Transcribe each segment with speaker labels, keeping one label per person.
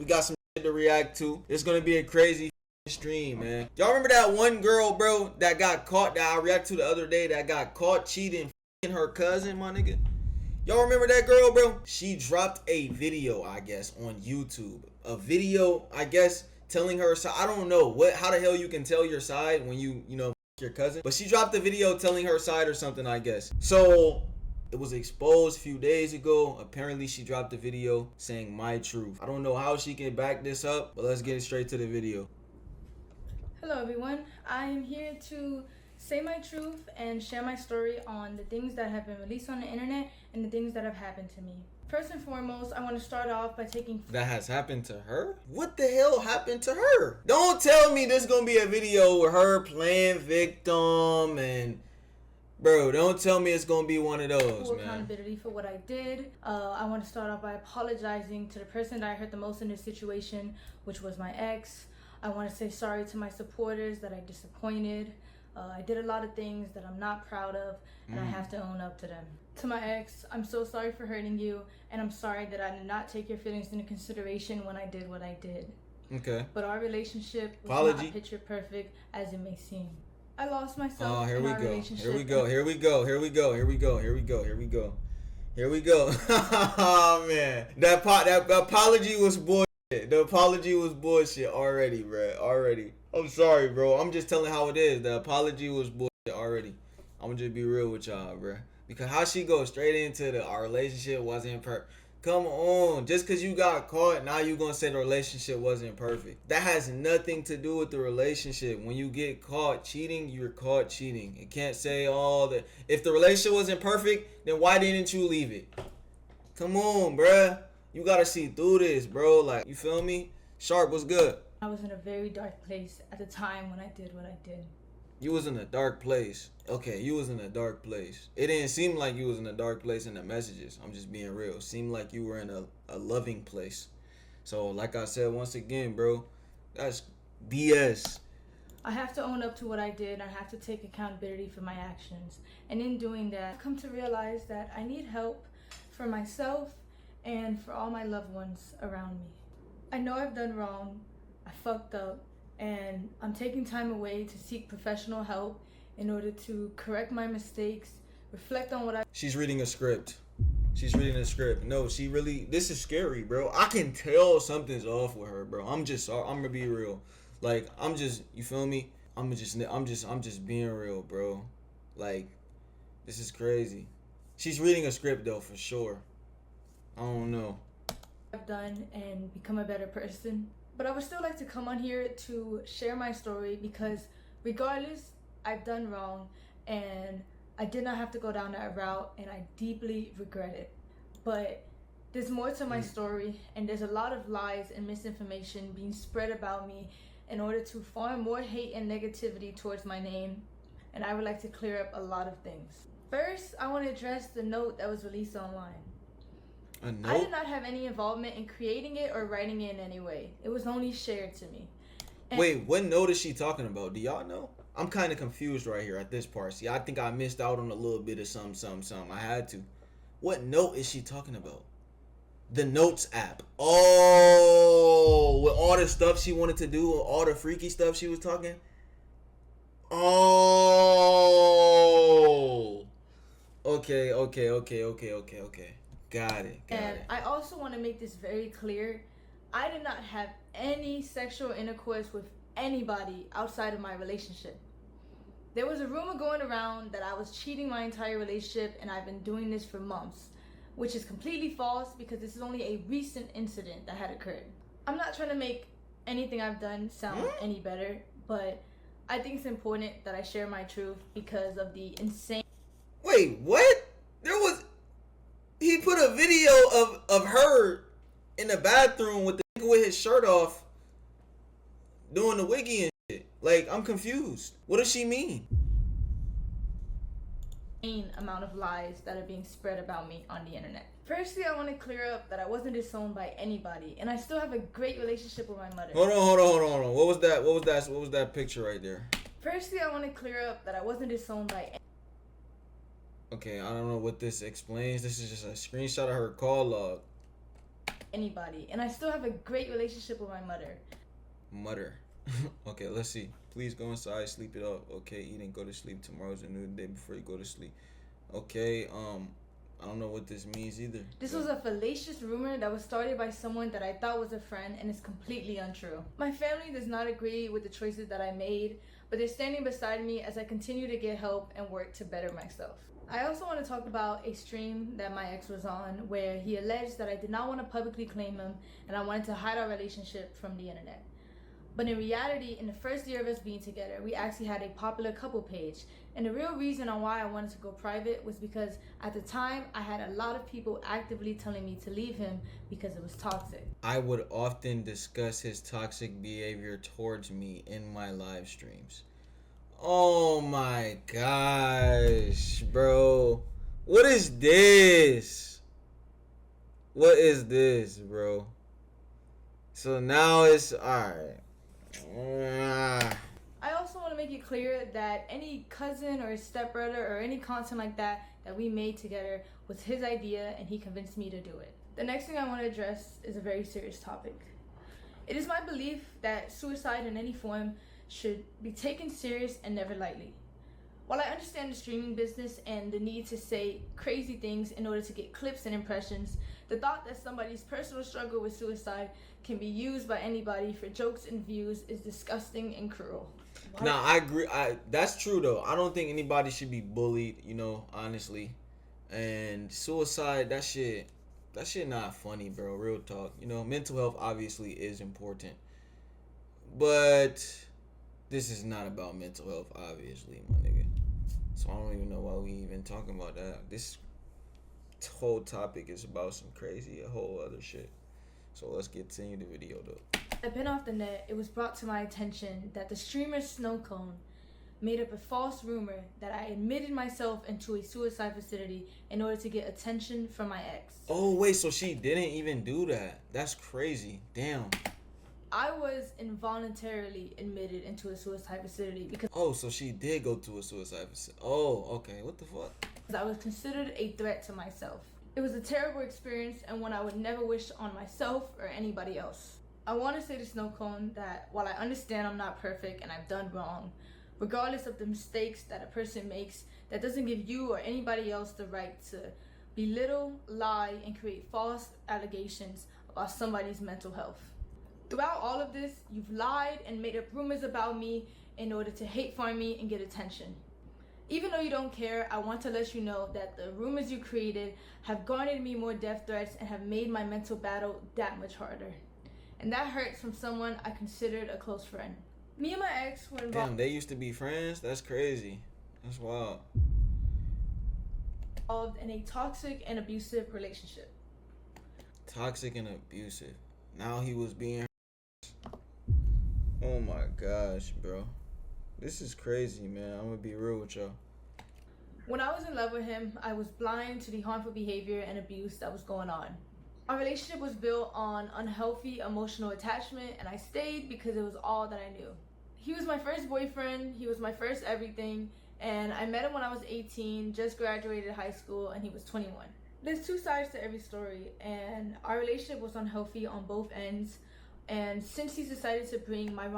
Speaker 1: We got some shit to react to. It's gonna be a crazy stream, man. Y'all remember that one girl, bro, that got caught that I reacted to the other day that got caught cheating her cousin, my nigga? Y'all remember that girl, bro? She dropped a video, I guess, on YouTube. A video, I guess, telling her side. I don't know how the hell you can tell your side when you know, your cousin. But she dropped a video telling her side or something, I guess. So it was exposed a few days ago. Apparently, she dropped a video saying my truth. I don't know how she can back this up, but let's get straight to the video.
Speaker 2: Hello everyone, I am here to say my truth and share my story on the things that have been released on the internet and the things that have happened to me. First and foremost, I want to start off by taking...
Speaker 1: That has happened to her? What the hell happened to her? Don't tell me there's gonna be a video with her playing victim and... Bro, don't tell me it's gonna be one of those,
Speaker 2: full
Speaker 1: man.
Speaker 2: Accountability for what I did. I want to start off by apologizing to the person that I hurt the most in this situation, which was my ex. I want to say sorry to my supporters that I disappointed. I did a lot of things that I'm not proud of, and I have to own up to them. To my ex, I'm so sorry for hurting you, and I'm sorry that I did not take your feelings into consideration when I did what I did.
Speaker 1: Okay.
Speaker 2: But our relationship was not picture perfect as it may seem. I lost myself in our relationship.
Speaker 1: Here we go. Oh, man. That apology was bullshit. The apology was bullshit already, bro. Already. I'm sorry, bro. I'm just telling how it is. The apology was bullshit already. I'm gonna just be real with y'all, bro. Because how she goes straight into our relationship wasn't perfect. Come on. Just because you got caught, now you gonna say the relationship wasn't perfect. That has nothing to do with the relationship. When you get caught cheating, you're caught cheating. You can't say all that. If the relationship wasn't perfect, then why didn't you leave it? Come on, bruh. You gotta see through this, bro. Like, you feel me? Sharp was good.
Speaker 2: I was in a very dark place at the time when I did what I did.
Speaker 1: You was in a dark place. Okay, you was in a dark place. It didn't seem like you was in a dark place in the messages. I'm just being real. It seemed like you were in a loving place. So, like I said, once again, bro, that's BS.
Speaker 2: I have to own up to what I did. I have to take accountability for my actions. And in doing that, I've come to realize that I need help for myself and for all my loved ones around me. I know I've done wrong, I fucked up, and I'm taking time away to seek professional help in order to correct my mistakes, reflect on what I...
Speaker 1: She's reading a script. She's reading a script. No, she really... This is scary, bro. I can tell something's off with her, bro. I'm gonna be real. Like, I'm just... You feel me? I'm just being real, bro. Like, this is crazy. She's reading a script, though, for sure. I don't know.
Speaker 2: I've done and become a better person. But I would still like to come on here to share my story because regardless, I've done wrong and I did not have to go down that route and I deeply regret it. But there's more to my story and there's a lot of lies and misinformation being spread about me in order to farm more hate and negativity towards my name. And I would like to clear up a lot of things. First, I want to address the note that was released online. I did not have any involvement in creating it or writing it in any way. It was only shared to me. And
Speaker 1: wait, what note is she talking about? Do y'all know? I'm kind of confused right here at this part. See, I think I missed out on a little bit of something. I had to. What note is she talking about? The Notes app. Oh, with all the stuff she wanted to do, all the freaky stuff she was talking. Oh. Okay. Got it.
Speaker 2: I also want to make this very clear. I did not have any sexual intercourse with anybody outside of my relationship. There was a rumor going around that I was cheating my entire relationship and I've been doing this for months, which is completely false because this is only a recent incident that had occurred. I'm not trying to make anything I've done sound any better, but I think it's important that I share my truth because of the insane...
Speaker 1: Wait, what? He put a video of her in the bathroom with his shirt off doing the wiggy and shit. Like, I'm confused. What does she mean?
Speaker 2: Amount of lies that are being spread about me on the internet. Firstly, I want to clear up that I wasn't disowned by anybody, and I still have a great relationship with my mother.
Speaker 1: Hold on. What was that picture right there?
Speaker 2: Firstly, I want to clear up that I wasn't disowned by anybody.
Speaker 1: Okay, I don't know what this explains. This is just a screenshot of her call log.
Speaker 2: anybody. And I still have a great relationship with my mother.
Speaker 1: Mutter. Okay, let's see. Please go inside, sleep it off. Okay, eat and go to sleep. Tomorrow's a new day before you go to sleep. Okay, I don't know what this means either.
Speaker 2: This was a fallacious rumor that was started by someone that I thought was a friend and is completely untrue. My family does not agree with the choices that I made, but they're standing beside me as I continue to get help and work to better myself. I also want to talk about a stream that my ex was on where he alleged that I did not want to publicly claim him and I wanted to hide our relationship from the internet. But in reality, in the first year of us being together, we actually had a popular couple page. And the real reason on why I wanted to go private was because at the time, I had a lot of people actively telling me to leave him because it was toxic.
Speaker 1: I would often discuss his toxic behavior towards me in my live streams. Oh my gosh, bro. What is this? What is this, bro? So now it's alright.
Speaker 2: I also want to make it clear that any cousin or stepbrother or any content like that we made together was his idea and he convinced me to do it. The next thing I want to address is a very serious topic. It is my belief that suicide in any form should be taken serious and never lightly. While I understand the streaming business and the need to say crazy things in order to get clips and impressions, the thought that somebody's personal struggle with suicide can be used by anybody for jokes and views is disgusting and cruel.
Speaker 1: Nah, I agree. That's true though. I don't think anybody should be bullied, honestly. And suicide, that shit not funny, bro. Real talk. Mental health obviously is important. But this is not about mental health, obviously, my nigga. So I don't even know why we even talking about that. This whole topic is about some crazy, a whole other shit. So let's continue the video though.
Speaker 2: I've been off the net. It was brought to my attention that the streamer Snowcone made up a false rumor that I admitted myself into a suicide facility in order to get attention from my ex.
Speaker 1: Oh wait, so she didn't even do that? That's crazy. Damn.
Speaker 2: I was involuntarily admitted into a suicide facility because
Speaker 1: so she did go to a suicide facility. Oh, okay. What the fuck?
Speaker 2: I was considered a threat to myself. It was a terrible experience and one I would never wish on myself or anybody else. I want to say to Snowcone that while I understand I'm not perfect and I've done wrong, regardless of the mistakes that a person makes, that doesn't give you or anybody else the right to belittle, lie, and create false allegations about somebody's mental health. Throughout all of this, you've lied and made up rumors about me in order to hate farm me and get attention. Even though you don't care, I want to let you know that the rumors you created have garnered me more death threats and have made my mental battle that much harder. And that hurts from someone I considered a close friend. Me and my ex were involved.
Speaker 1: Damn, they used to be friends? That's crazy. That's wild.
Speaker 2: In a toxic and abusive relationship.
Speaker 1: Toxic and abusive. Now he was being. Oh my gosh, bro. This is crazy, man. I'm gonna be real with y'all.
Speaker 2: When I was in love with him, I was blind to the harmful behavior and abuse that was going on. Our relationship was built on unhealthy emotional attachment, and I stayed because it was all that I knew. He was my first boyfriend, he was my first everything, and I met him when I was 18, just graduated high school, and he was 21. There's two sides to every story, and our relationship was unhealthy on both ends, and since he's decided to bring my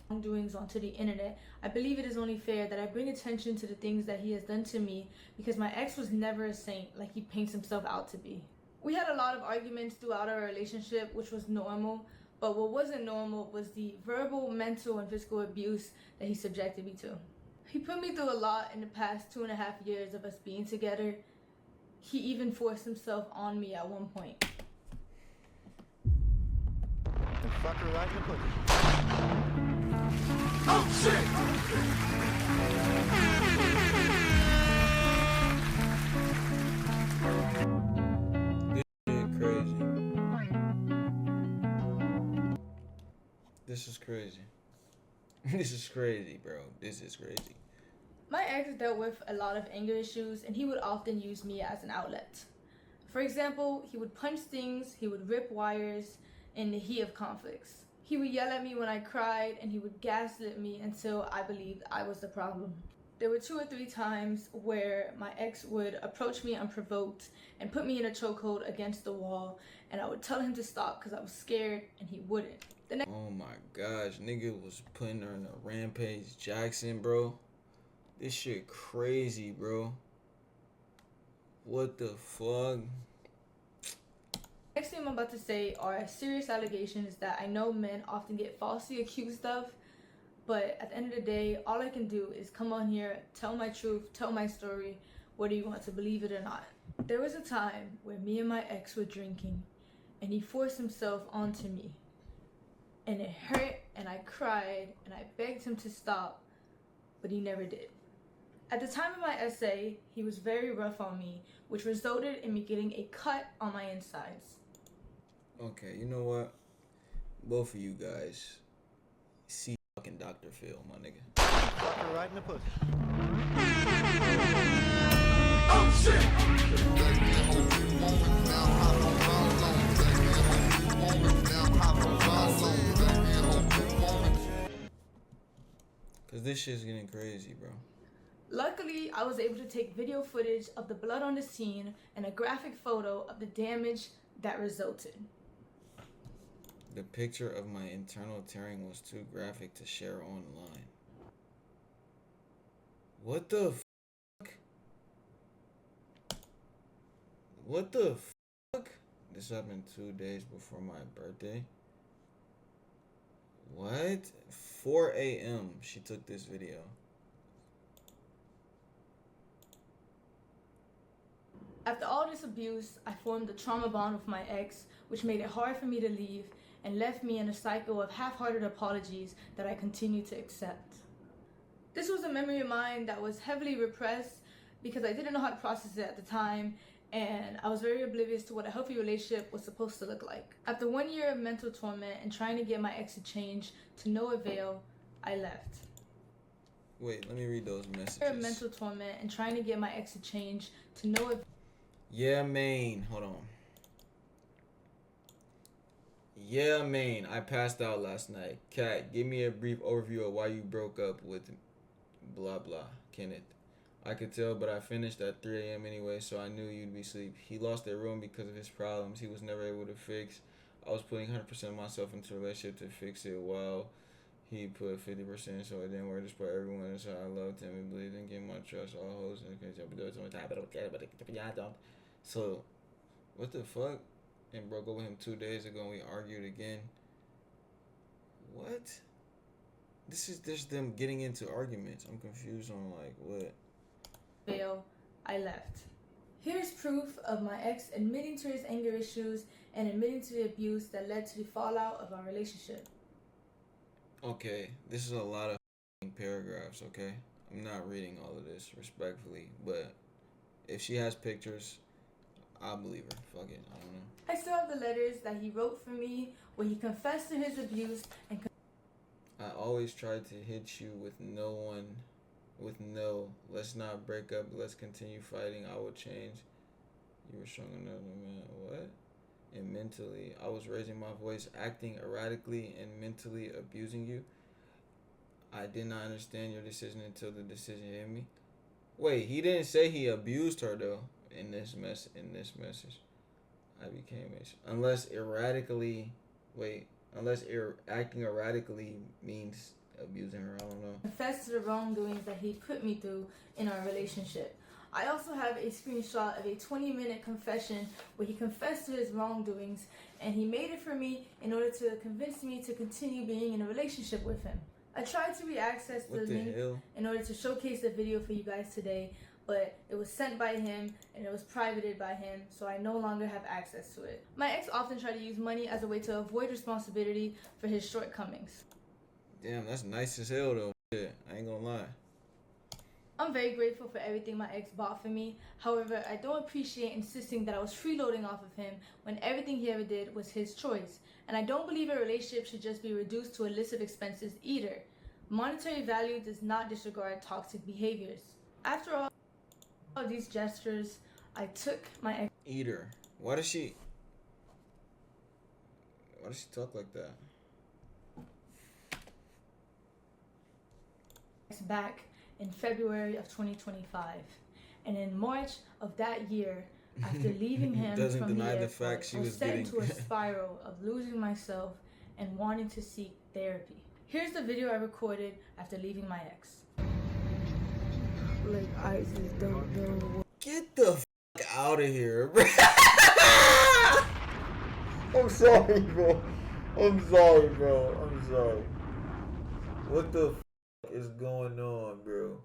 Speaker 2: wrongdoings onto the internet, I believe it is only fair that I bring attention to the things that he has done to me, because my ex was never a saint like he paints himself out to be. We had a lot of arguments throughout our relationship, which was normal, but what wasn't normal was the verbal, mental, and physical abuse that he subjected me to. He put me through a lot in the past 2.5 years of us being together. He even forced himself on me at one point.
Speaker 3: And fuck her right in the pussy. Oh shit!
Speaker 1: This is crazy. This is crazy, bro. This is crazy.
Speaker 2: My ex dealt with a lot of anger issues, and he would often use me as an outlet. For example, he would punch things, he would rip wires in the heat of conflicts. He would yell at me when I cried, and he would gaslit me until I believed I was the problem. There were 2 or 3 times where my ex would approach me unprovoked and put me in a chokehold against the wall, and I would tell him to stop because I was scared, and he wouldn't.
Speaker 1: Oh my gosh, nigga was putting her in a Rampage Jackson, bro. This shit crazy, bro. What the fuck?
Speaker 2: Next thing I'm about to say are serious allegations that I know men often get falsely accused of, but at the end of the day, all I can do is come on here, tell my truth, tell my story, whether you want to believe it or not. There was a time where me and my ex were drinking, and he forced himself onto me. And it hurt, and I cried, and I begged him to stop, but he never did. At the time of my essay, he was very rough on me, which resulted in me getting a cut on my insides.
Speaker 1: Okay, you know what? Both of you guys, see fucking Dr. Phil, my nigga.
Speaker 3: Fuck her right in the pussy.
Speaker 4: Oh shit!
Speaker 1: Cause this shit's getting crazy, bro.
Speaker 2: Luckily, I was able to take video footage of the blood on the scene and a graphic photo of the damage that resulted.
Speaker 1: The picture of my internal tearing was too graphic to share online. What the fuck? What the fuck? This happened 2 days before my birthday. What? 4 a.m. she took this video.
Speaker 2: After all this abuse, I formed a trauma bond with my ex, which made it hard for me to leave and left me in a cycle of half-hearted apologies that I continue to accept. This was a memory of mine that was heavily repressed because I didn't know how to process it at the time, and I was very oblivious to what a healthy relationship was supposed to look like. After 1 year of mental torment and trying to get my ex to change to no avail, I left.
Speaker 1: Wait, let me read those messages.
Speaker 2: Of mental torment and trying to get my ex to change to no avail.
Speaker 1: Yeah, man. Hold on. Yeah, man. I passed out last night. Kat, give me a brief overview of why you broke up with blah blah. Kenneth. I could tell, but I finished at 3 a.m. anyway, so I knew you'd be asleep. He lost their room because of his problems he was never able to fix. I was putting 100% of myself into a relationship to fix it while he put 50%, so it didn't work. Just put everyone inside. I loved him and believed in getting my trust. All hoes and so, what the fuck? And broke up with him 2 days ago and we argued again. What? This is just them getting into arguments. I'm confused on like what?
Speaker 2: I left. Here's proof of my ex admitting to his anger issues and admitting to the abuse that led to the fallout of our relationship.
Speaker 1: Okay, this is a lot of paragraphs, okay? I'm not reading all of this respectfully, but if she has pictures, I'll believe her. Fuck it, I don't know.
Speaker 2: I still have the letters that he wrote for me where he confessed to his abuse and
Speaker 1: I always tried to hit you with no, let's not break up, let's continue fighting, I will change. You were strong enough, man. What? And mentally, I was raising my voice, acting erratically, and mentally abusing you. I did not understand your decision until the decision hit me. Wait, he didn't say he abused her though. In this message, I became unless acting erratically means abusing her. I don't know.
Speaker 2: confessed to the wrongdoings that he put me through in our relationship. I also have a screenshot of a 20-minute confession where he confessed to his wrongdoings, and he made it for me in order to convince me to continue being in a relationship with him. I tried to reaccess the link in order to showcase the video for you guys today, but it was sent by him and it was privated by him, so I no longer have access to it. My ex often tried to use money as a way to avoid responsibility for his shortcomings.
Speaker 1: Damn, that's nice as hell though. Shit, I ain't gonna lie.
Speaker 2: I'm very grateful for everything my ex bought for me. However, I don't appreciate insisting that I was freeloading off of him when everything he ever did was his choice. And I don't believe a relationship should just be reduced to a list of expenses either. Monetary value does not disregard toxic behaviors. After all these gestures, I took my ex
Speaker 1: Why does she talk like that?
Speaker 2: back in February of 2025. And in March of that year, after leaving him
Speaker 1: Doesn't
Speaker 2: from
Speaker 1: deny
Speaker 2: the
Speaker 1: the
Speaker 2: airport,
Speaker 1: fact she
Speaker 2: I was
Speaker 1: was
Speaker 2: set
Speaker 1: getting
Speaker 2: into a spiral of losing myself and wanting to seek therapy. Here's the video I recorded after leaving my ex.
Speaker 5: Like, I just don't know.
Speaker 1: Get the fuck out of here, bro. I'm sorry, bro. I'm sorry, bro. I'm sorry. What the fuck is going on, bro?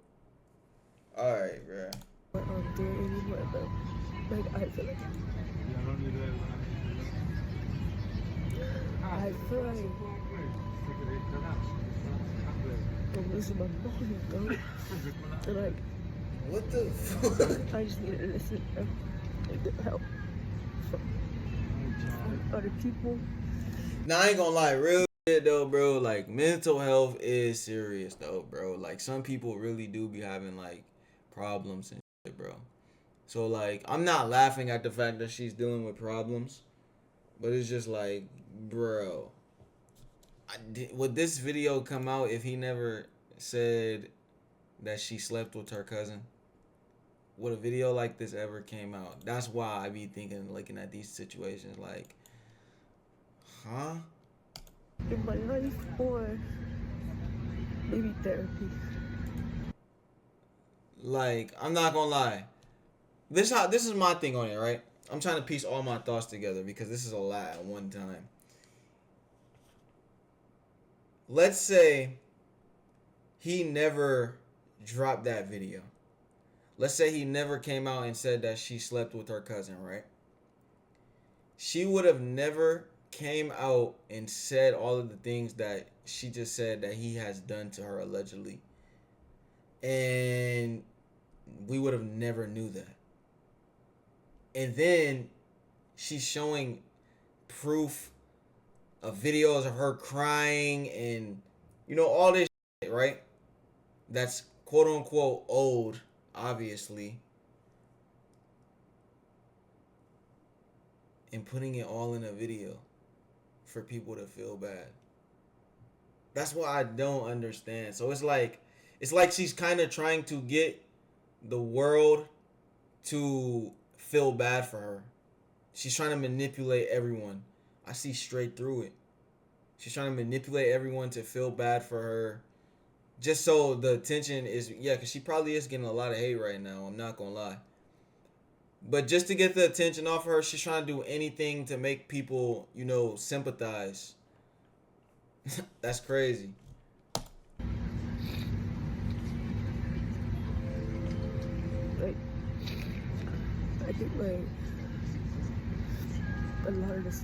Speaker 1: Alright, bro.
Speaker 5: What I'm doing anymore, but like, I feel like I'm losing my mind, bro. And like,
Speaker 1: What the fuck?
Speaker 5: I just need to listen and get help from other people.
Speaker 1: Nah, I ain't gonna lie, real shit though, bro. Like, mental health is serious though, bro. Like, some people really do be having like problems and shit, bro. So like, I'm not laughing at the fact that she's dealing with problems, but it's just like, bro, would this video come out if he never said that she slept with her cousin? Would a video like this ever came out? That's why I be thinking, looking at these situations, like, huh?
Speaker 5: In my life, or maybe therapy.
Speaker 1: Like, I'm not gonna lie. This is my thing on it, right? I'm trying to piece all my thoughts together because this is a lot at one time. Let's say he never dropped that video. Let's say he never came out and said that she slept with her cousin, right? She would have never came out and said all of the things that she just said that he has done to her allegedly. And we would have never knew that. And then she's showing proof of videos of her crying and, you know, all this shit, right? That's quote unquote old, obviously. And putting it all in a video for people to feel bad. That's what I don't understand. So it's like she's kind of trying to get the world to feel bad for her. She's trying to manipulate everyone. I see straight through it. She's trying to manipulate everyone to feel bad for her. Just so the attention is, yeah, because she probably is getting a lot of hate right now. I'm not going to lie. But just to get the attention off of her, she's trying to do anything to make people, you know, sympathize. That's crazy.
Speaker 5: Like, I think like a lot of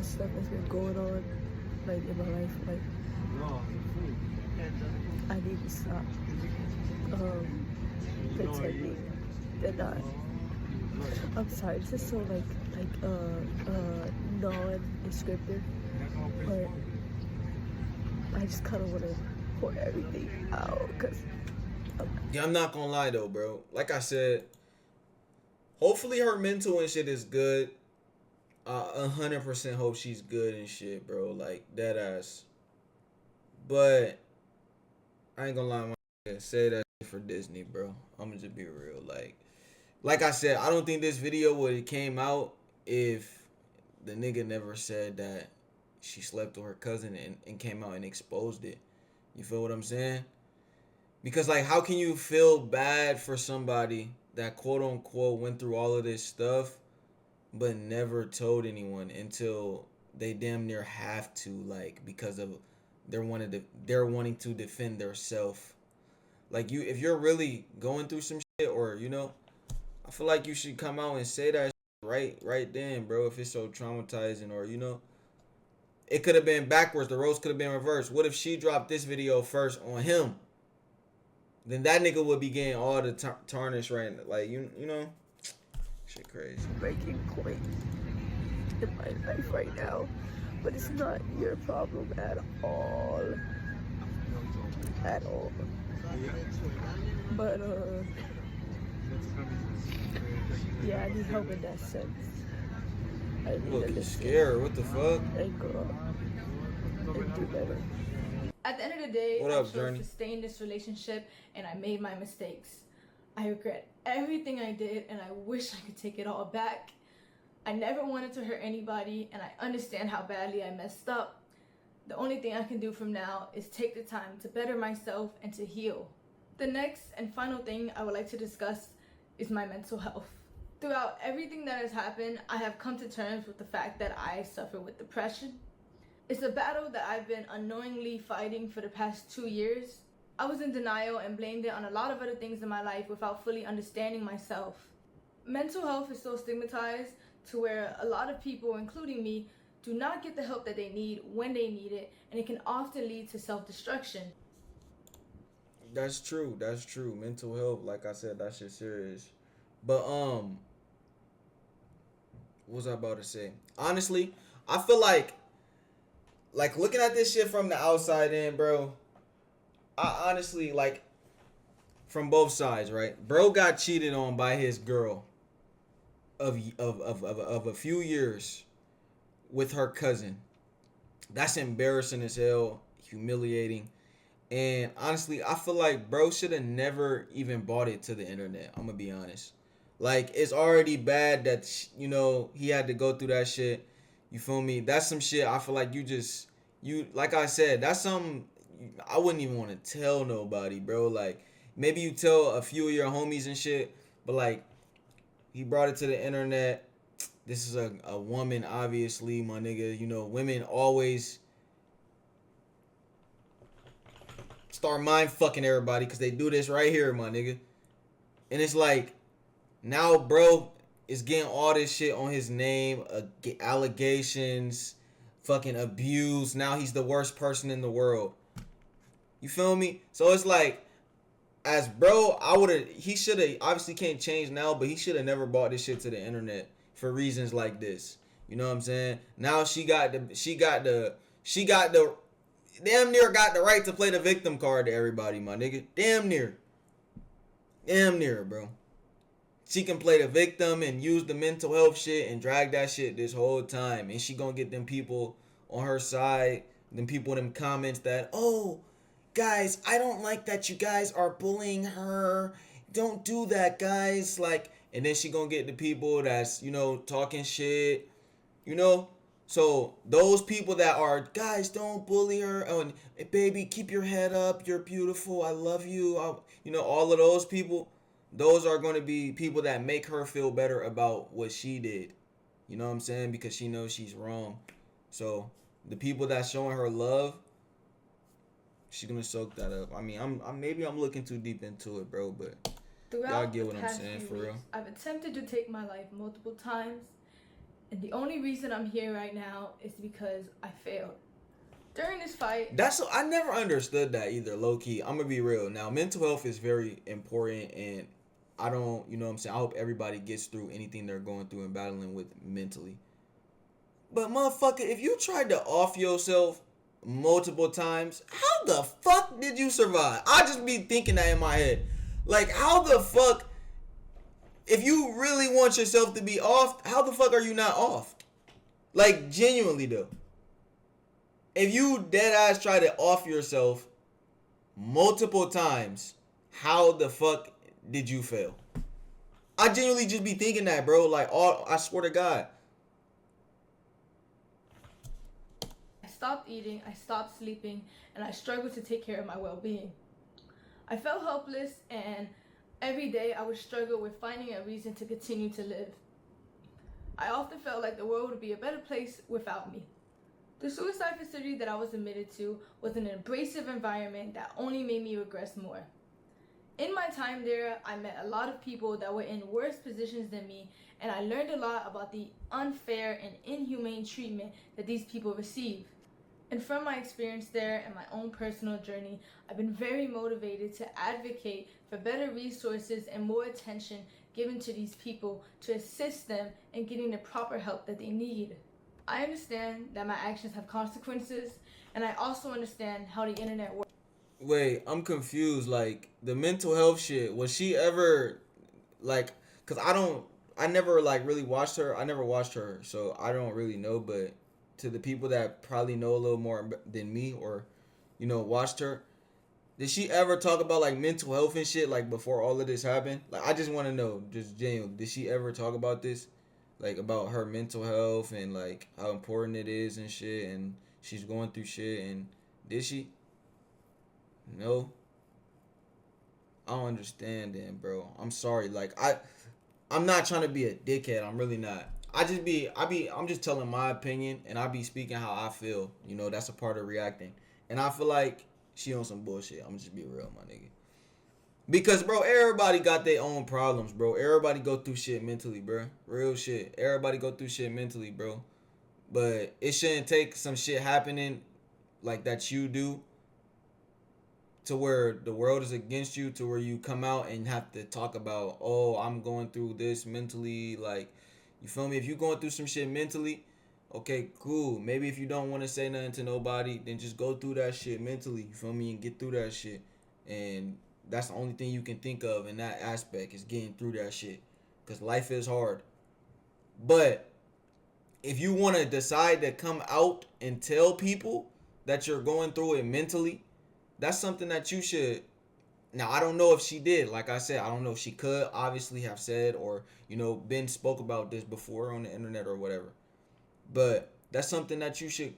Speaker 5: stuff has been going on, like in my life. Like, I need to stop pretending and not. I'm sorry, this is so non-descriptive, but I just kind of want to pour everything out, cause
Speaker 1: Yeah, I'm not gonna lie though, bro. Like I said, hopefully her mental and shit is good. 100% hope she's good and shit, bro. Like, dead ass. But I ain't gonna lie, my nigga, say that shit for Disney, bro. I'm gonna just be real. Like I said, I don't think this video would have came out if the nigga never said that she slept with her cousin and came out and exposed it. You feel what I'm saying? Because, like, how can you feel bad for somebody that quote unquote went through all of this stuff but never told anyone until they damn near have to, like, because of they're wanting to defend their self. Like, if you're really going through some shit, or, you know, I feel like you should come out and say that shit right then, bro, if it's so traumatizing. Or, you know, it could have been backwards. The roles could have been reversed. What if she dropped this video first on him? Then that nigga would be getting all the tarnish right now. Like, you know, shit crazy.
Speaker 5: breaking point in my life right now, but it's not your problem at all. At all. But yeah, I need help in that sense. I need to
Speaker 1: Looking
Speaker 5: listen
Speaker 1: scared. What the fuck?
Speaker 5: and grow up and do better.
Speaker 2: At the end of the day,
Speaker 1: What
Speaker 2: I
Speaker 1: up,
Speaker 2: chose
Speaker 1: Journey?
Speaker 2: to stay in this relationship and I made my mistakes. I regret everything I did and I wish I could take it all back. I never wanted to hurt anybody and I understand how badly I messed up. The only thing I can do from now is take the time to better myself and to heal. The next and final thing I would like to discuss is my mental health. Throughout everything that has happened, I have come to terms with the fact that I suffer with depression. It's a battle that I've been unknowingly fighting for the past 2 years. I was in denial and blamed it on a lot of other things in my life without fully understanding myself. Mental health is so stigmatized to where a lot of people, including me, do not get the help that they need when they need it, and it can often lead to self-destruction.
Speaker 1: That's true. That's true. Mental health, like I said, that shit serious. But what was I about to say? Honestly, I feel like looking at this shit from the outside in, bro. I honestly like from both sides, right? Bro got cheated on by his girl of a few years with her cousin. That's embarrassing as hell, humiliating. And honestly, I feel like bro should have never even brought it to the internet. I'm gonna be honest. Like, it's already bad that he had to go through that shit. You feel me? That's some shit. I feel like you like I said, that's something I wouldn't even want to tell nobody, bro. Like, maybe you tell a few of your homies and shit, but like, he brought it to the internet. This is a woman, obviously, my nigga. You know, women always start mind fucking everybody because they do this right here, my nigga. And it's like, now bro is getting all this shit on his name, allegations, fucking abuse. Now he's the worst person in the world. You feel me? So it's like, as bro, he should have, obviously can't change now, but he should have never brought this shit to the internet for reasons like this. You know what I'm saying? Now she got the damn near got the right to play the victim card to everybody, my nigga. Damn near, bro. She can play the victim and use the mental health shit and drag that shit this whole time. And she gonna get them people on her side, them people in them comments that, oh, guys, I don't like that you guys are bullying her. Don't do that, guys. Like, and then she gonna get the people that's, talking shit, So those people that are, guys, don't bully her. Oh, baby, keep your head up. You're beautiful. I love you. All of those people, those are going to be people that make her feel better about what she did. You know what I'm saying? Because she knows she's wrong. So the people that's showing her love, she's gonna soak that up. I mean, I'm looking too deep into it, bro. But
Speaker 2: Throughout
Speaker 1: y'all get
Speaker 2: the
Speaker 1: what I'm
Speaker 2: past
Speaker 1: saying
Speaker 2: few
Speaker 1: for
Speaker 2: weeks,
Speaker 1: real.
Speaker 2: I've attempted to take my life multiple times, and the only reason I'm here right now is because I failed. During this fight,
Speaker 1: I never understood that either, low key. I'm gonna be real. Now, mental health is very important, and I don't, you know what I'm saying? I hope everybody gets through anything they're going through and battling with mentally. But motherfucker, if you tried to off yourself multiple times, how the fuck did you survive? I just be thinking that in my head. Like, how the fuck, if you really want yourself to be off, how the fuck are you not off? Like, genuinely though. If you dead ass try to off yourself multiple times, how the fuck did you fail? I genuinely just be thinking that, bro. Like, I swear to God.
Speaker 2: I stopped eating, I stopped sleeping, and I struggled to take care of my well-being. I felt helpless, and every day I would struggle with finding a reason to continue to live. I often felt like the world would be a better place without me. The suicide facility that I was admitted to was an abrasive environment that only made me regress more. In my time there, I met a lot of people that were in worse positions than me, and I learned a lot about the unfair and inhumane treatment that these people receive. And from my experience there and my own personal journey, I've been very motivated to advocate for better resources and more attention given to these people to assist them in getting the proper help that they need. I understand that my actions have consequences, and I also understand how the internet works.
Speaker 1: Wait, I'm confused. Like, the mental health shit, was she ever, like, because I never, like, really watched her. I never watched her, so I don't really know, but to the people that probably know a little more than me, or, watched her. Did she ever talk about like mental health and shit like before all of this happened? Like I just want to know, just genuine, did she ever talk about this, like about her mental health and like how important it is and shit, and she's going through shit, and did she? No. I don't understand, then, bro. I'm sorry. Like I'm not trying to be a dickhead. I'm really not. I'm just telling my opinion, and I be speaking how I feel. That's a part of reacting. And I feel like she on some bullshit. I'm just be real, my nigga. Because, bro, everybody got their own problems, bro. Everybody go through shit mentally, bro. Real shit. Everybody go through shit mentally, bro. But it shouldn't take some shit happening like that you do to where the world is against you, to where you come out and have to talk about, oh, I'm going through this mentally. Like, you feel me? If you're going through some shit mentally, okay, cool. Maybe if you don't want to say nothing to nobody, then just go through that shit mentally. You feel me? And get through that shit. And that's the only thing you can think of in that aspect is getting through that shit. Because life is hard. But if you want to decide to come out and tell people that you're going through it mentally, that's something that you should. Now, I don't know if she did. Like I said, I don't know if she could obviously have said or, been spoke about this before on the internet or whatever. But that's something that you should,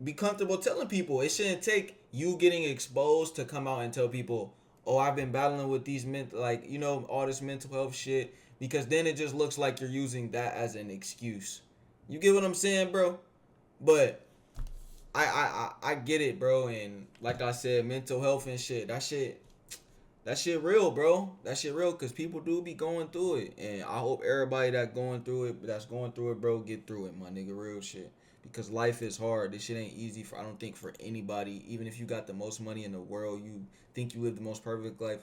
Speaker 1: be comfortable telling people. It shouldn't take you getting exposed to come out and tell people, oh, I've been battling with these all this mental health shit. Because then it just looks like you're using that as an excuse. You get what I'm saying, bro? But I get it, bro. And like I said, mental health and shit, that shit real, bro. That shit real, because people do be going through it. And I hope everybody that's going through it, bro, get through it, my nigga. Real shit. Because life is hard. This shit ain't easy I don't think for anybody. Even if you got the most money in the world, you think you live the most perfect life.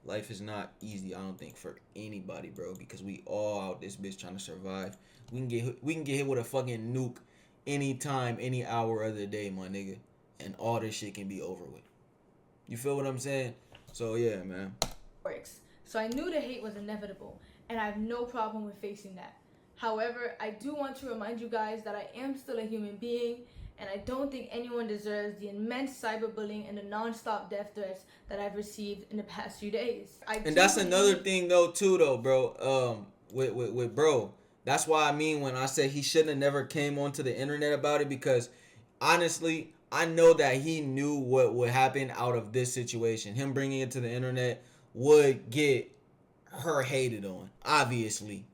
Speaker 1: Life is not easy, I don't think, for anybody, bro. Because we all out this bitch trying to survive. We can get hit with a fucking nuke anytime, any hour of the day, my nigga. And all this shit can be over with. You feel what I'm saying? So, yeah, man.
Speaker 2: Works. So I knew the hate was inevitable, and I have no problem with facing that. However, I do want to remind you guys that I am still a human being, and I don't think anyone deserves the immense cyberbullying and the non-stop death threats that I've received in the past few days.
Speaker 1: And that's another thing, though, bro. With bro. That's why I mean when I say he shouldn't have never came onto the internet about it, because honestly, I know that he knew what would happen out of this situation. Him bringing it to the internet would get her hated on, obviously.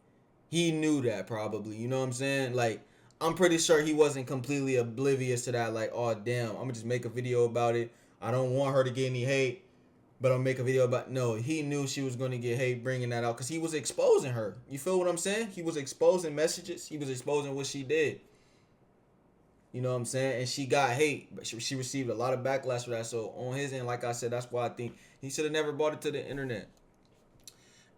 Speaker 1: He knew that probably, you know what I'm saying? Like, I'm pretty sure he wasn't completely oblivious to that. Like, oh, damn, I'm going to just make a video about it. I don't want her to get any hate, but I'll make a video about... No, he knew she was going to get hate bringing that out because he was exposing her. You feel what I'm saying? He was exposing messages. He was exposing what she did. You know what I'm saying? And she got hate, but she received a lot of backlash for that. So, on his end, like I said, that's why I think he should have never brought it to the internet.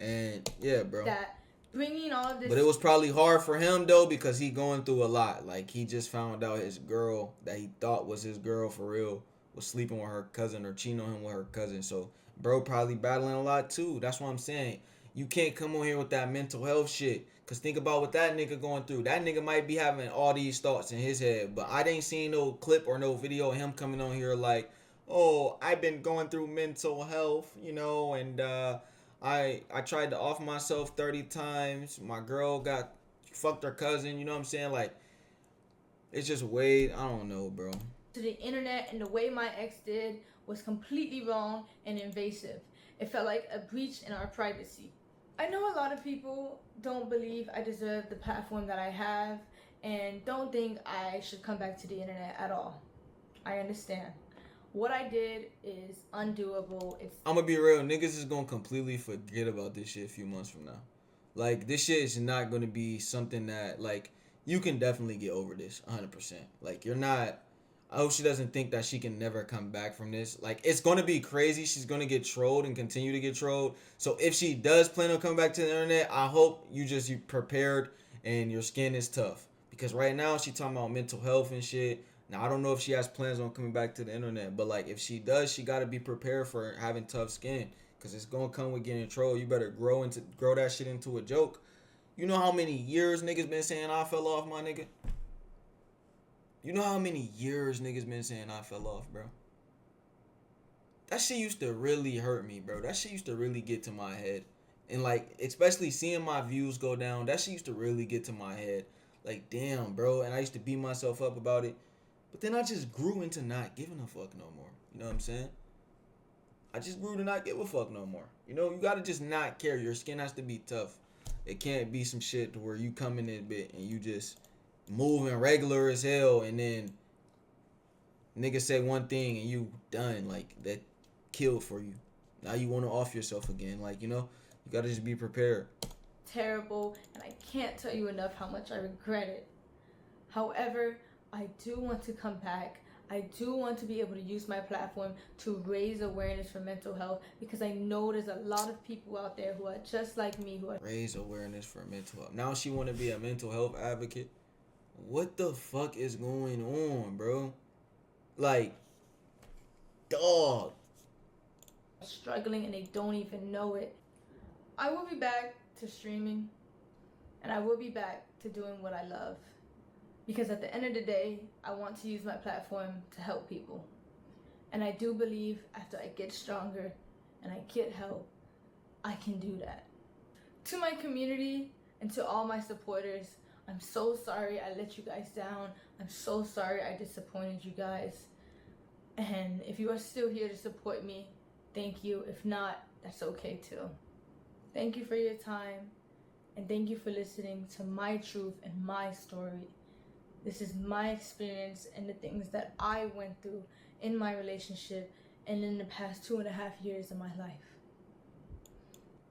Speaker 1: And, yeah, bro.
Speaker 2: That bringing all this...
Speaker 1: But it was probably hard for him, though, because he going through a lot. Like, he just found out his girl that he thought was his girl for real was sleeping with her cousin or cheating on him with her cousin. So, bro probably battling a lot, too. That's what I'm saying. You can't come on here with that mental health shit. Because think about what that nigga going through. That nigga might be having all these thoughts in his head. But I didn't see no clip or no video of him coming on here like, oh, I've been going through mental health, and I tried to off myself 30 times. My girl got fucked her cousin. You know what I'm saying? Like, it's just way, I don't know, bro.
Speaker 2: To the internet, and the way my ex did was completely wrong and invasive. It felt like a breach in our privacy. I know a lot of people don't believe I deserve the platform that I have and don't think I should come back to the internet at all. I understand. What I did is undoable.
Speaker 1: I'm gonna be real. Niggas is gonna completely forget about this shit a few months from now. Like, this shit is not gonna be something that, like, you can definitely get over this 100%. Like, you're not... I hope she doesn't think that she can never come back from this. Like, it's going to be crazy. She's going to get trolled and continue to get trolled. So if she does plan on coming back to the internet, I hope you prepared and your skin is tough. Because right now she talking about mental health and shit. Now, I don't know if she has plans on coming back to the internet. But, like, if she does, she got to be prepared for having tough skin. Because it's going to come with getting trolled. You better grow that shit into a joke. You know how many years niggas been saying I fell off, my nigga? You know how many years niggas been saying I fell off, bro? That shit used to really hurt me, bro. That shit used to really get to my head. And like, especially seeing my views go down, that shit used to really get to my head. Like, damn, bro. And I used to beat myself up about it. But then I just grew into not giving a fuck no more. You know what I'm saying? I just grew to not give a fuck no more. You know, you gotta just not care. Your skin has to be tough. It can't be some shit to where you come in a bit and you just moving regular as hell, and then niggas say one thing and you done. Like, that killed for you. Now you want to off yourself again. Like, you know, you gotta just be prepared.
Speaker 2: Terrible, and I can't tell you enough how much I regret it. However, I do want to come back. I do want to be able to use my platform to raise awareness for mental health, because I know there's a lot of people out there who are just like me, who are
Speaker 1: Raise awareness for mental health. Now she want to be a mental health advocate. What the fuck is going on, bro? Like, dog.
Speaker 2: struggling and they don't even know it. I will be back to streaming, and I will be back to doing what I love, because at the end of the day, I want to use my platform to help people. And I do believe after I get stronger and I get help, I can do that. To my community and to all my supporters, I'm so sorry I let you guys down. I'm so sorry I disappointed you guys. And if you are still here to support me, thank you. If not, that's okay too. Thank you for your time, and thank you for listening to my truth and my story. This is my experience and the things that I went through in my relationship and in the past 2.5 years of my life.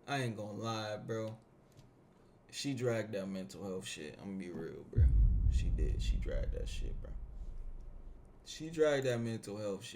Speaker 1: I ain't gonna lie, bro. She dragged that mental health shit. I'm gonna be real, bro. She did. She dragged that shit, bro. She dragged that mental health shit.